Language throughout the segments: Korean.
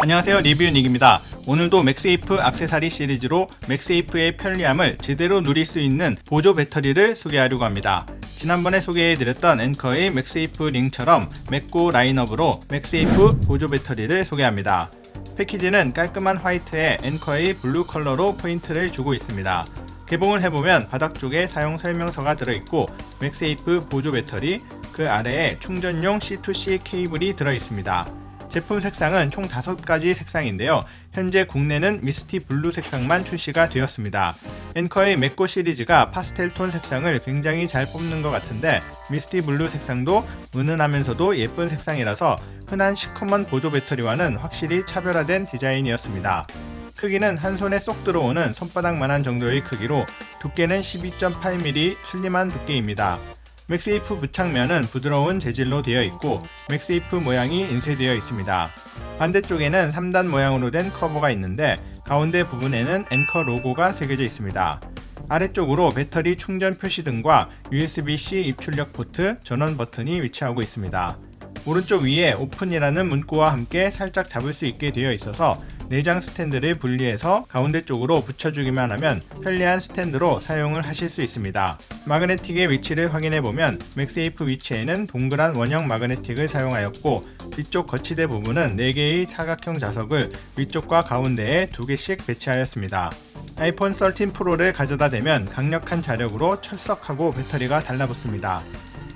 안녕하세요, 리뷰닉입니다. 오늘도 맥세이프 액세서리 시리즈로 맥세이프의 편리함을 제대로 누릴 수 있는 보조 배터리를 소개하려고 합니다. 지난번에 소개해드렸던 앵커의 맥세이프 링처럼 맥고 라인업으로 맥세이프 보조 배터리를 소개합니다. 패키지는 깔끔한 화이트에 앵커의 블루 컬러로 포인트를 주고 있습니다. 개봉을 해보면 바닥 쪽에 사용 설명서가 들어있고 맥세이프 보조 배터리, 그 아래에 충전용 C2C 케이블이 들어있습니다. 제품 색상은 총 5가지 색상인데요. 현재 국내는 미스티 블루 색상만 출시가 되었습니다. 앵커의 맥고 시리즈가 파스텔 톤 색상을 굉장히 잘 뽑는 것 같은데 미스티 블루 색상도 은은하면서도 예쁜 색상이라서 흔한 시커먼 보조 배터리와는 확실히 차별화된 디자인이었습니다. 크기는 한 손에 쏙 들어오는 손바닥만한 정도의 크기로 두께는 12.8mm 슬림한 두께입니다. 맥세이프 부착면은 부드러운 재질로 되어 있고 맥세이프 모양이 인쇄되어 있습니다. 반대쪽에는 3단 모양으로 된 커버가 있는데 가운데 부분에는 앵커 로고가 새겨져 있습니다. 아래쪽으로 배터리 충전 표시등과 USB-C 입출력 포트, 전원 버튼이 위치하고 있습니다. 오른쪽 위에 오픈이라는 문구와 함께 살짝 잡을 수 있게 되어 있어서 내장 스탠드를 분리해서 가운데 쪽으로 붙여주기만 하면 편리한 스탠드로 사용을 하실 수 있습니다. 마그네틱의 위치를 확인해보면 맥세이프 위치에는 동그란 원형 마그네틱을 사용하였고 뒤쪽 거치대 부분은 4개의 사각형 자석을 위쪽과 가운데에 2개씩 배치하였습니다. 아이폰 13 프로를 가져다 대면 강력한 자력으로 철석하고 배터리가 달라붙습니다.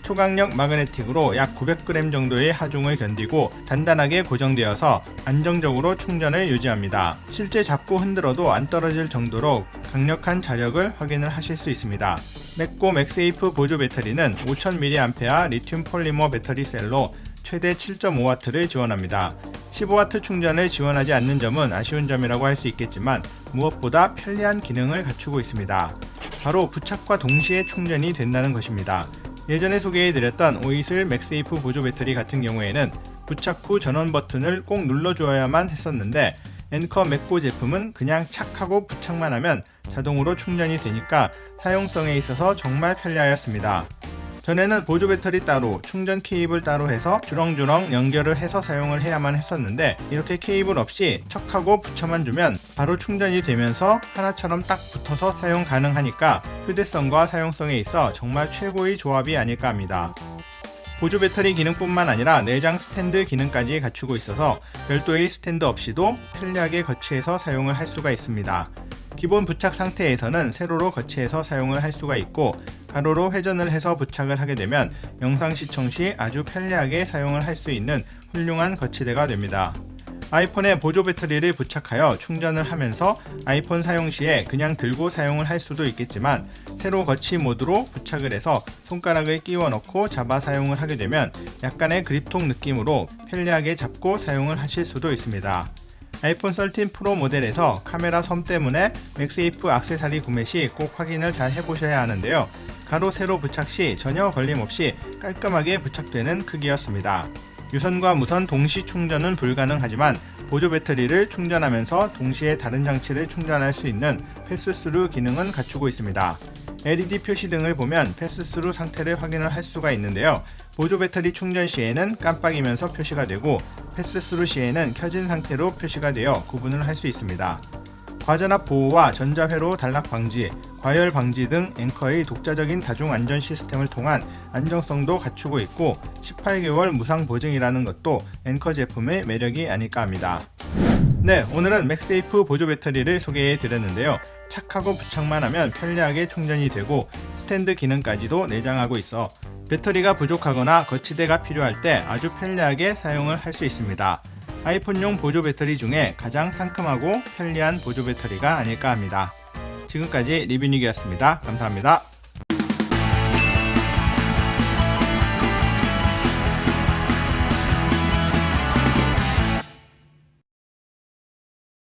초강력 마그네틱으로 약 900g 정도의 하중을 견디고 단단하게 고정되어서 안정적으로 충전을 유지합니다. 실제 잡고 흔들어도 안 떨어질 정도로 강력한 자력을 확인을 하실 수 있습니다. 맥고 맥세이프 보조 배터리는 5000mAh 리튬 폴리머 배터리 셀로 최대 7.5W를 지원합니다. 15W 충전을 지원하지 않는 점은 아쉬운 점이라고 할 수 있겠지만 무엇보다 편리한 기능을 갖추고 있습니다. 바로 부착과 동시에 충전이 된다는 것입니다. 예전에 소개해드렸던 오이슬 맥세이프 보조 배터리 같은 경우에는 부착 후 전원 버튼을 꼭 눌러주어야만 했었는데 앵커 맥고 제품은 그냥 착하고 부착만 하면 자동으로 충전이 되니까 사용성에 있어서 정말 편리하였습니다. 전에는 보조 배터리 따로, 충전 케이블 따로 해서 주렁주렁 연결을 해서 사용을 해야만 했었는데 이렇게 케이블 없이 척하고 붙여만 주면 바로 충전이 되면서 하나처럼 딱 붙어서 사용 가능하니까 휴대성과 사용성에 있어 정말 최고의 조합이 아닐까 합니다. 보조 배터리 기능뿐만 아니라 내장 스탠드 기능까지 갖추고 있어서 별도의 스탠드 없이도 편리하게 거치해서 사용을 할 수가 있습니다. 기본 부착 상태에서는 세로로 거치해서 사용을 할 수가 있고 가로로 회전을 해서 부착을 하게 되면 영상 시청 시 아주 편리하게 사용을 할 수 있는 훌륭한 거치대가 됩니다. 아이폰에 보조 배터리를 부착하여 충전을 하면서 아이폰 사용 시에 그냥 들고 사용을 할 수도 있겠지만 세로 거치 모드로 부착을 해서 손가락을 끼워 넣고 잡아 사용을 하게 되면 약간의 그립톡 느낌으로 편리하게 잡고 사용을 하실 수도 있습니다. 아이폰 13 프로 모델에서 카메라 섬 때문에 맥세이프 액세서리 구매 시 꼭 확인을 잘 해보셔야 하는데요. 가로 세로 부착 시 전혀 걸림없이 깔끔하게 부착되는 크기였습니다. 유선과 무선 동시 충전은 불가능하지만 보조 배터리를 충전하면서 동시에 다른 장치를 충전할 수 있는 패스스루 기능은 갖추고 있습니다. LED 표시등을 보면 패스스루 상태를 확인을 할 수가 있는데요. 보조 배터리 충전 시에는 깜빡이면서 표시가 되고 패스스루 시에는 켜진 상태로 표시가 되어 구분을 할 수 있습니다. 과전압 보호와 전자회로 단락 방지, 과열 방지 등 앵커의 독자적인 다중 안전 시스템을 통한 안정성도 갖추고 있고 18개월 무상 보증이라는 것도 앵커 제품의 매력이 아닐까 합니다. 네, 오늘은 맥세이프 보조 배터리를 소개해 드렸는데요. 착하고 부착만 하면 편리하게 충전이 되고 스탠드 기능까지도 내장하고 있어 배터리가 부족하거나 거치대가 필요할 때 아주 편리하게 사용을 할 수 있습니다. 아이폰용 보조 배터리 중에 가장 상큼하고 편리한 보조 배터리가 아닐까 합니다. 지금까지 리뷰닉이었습니다. 감사합니다.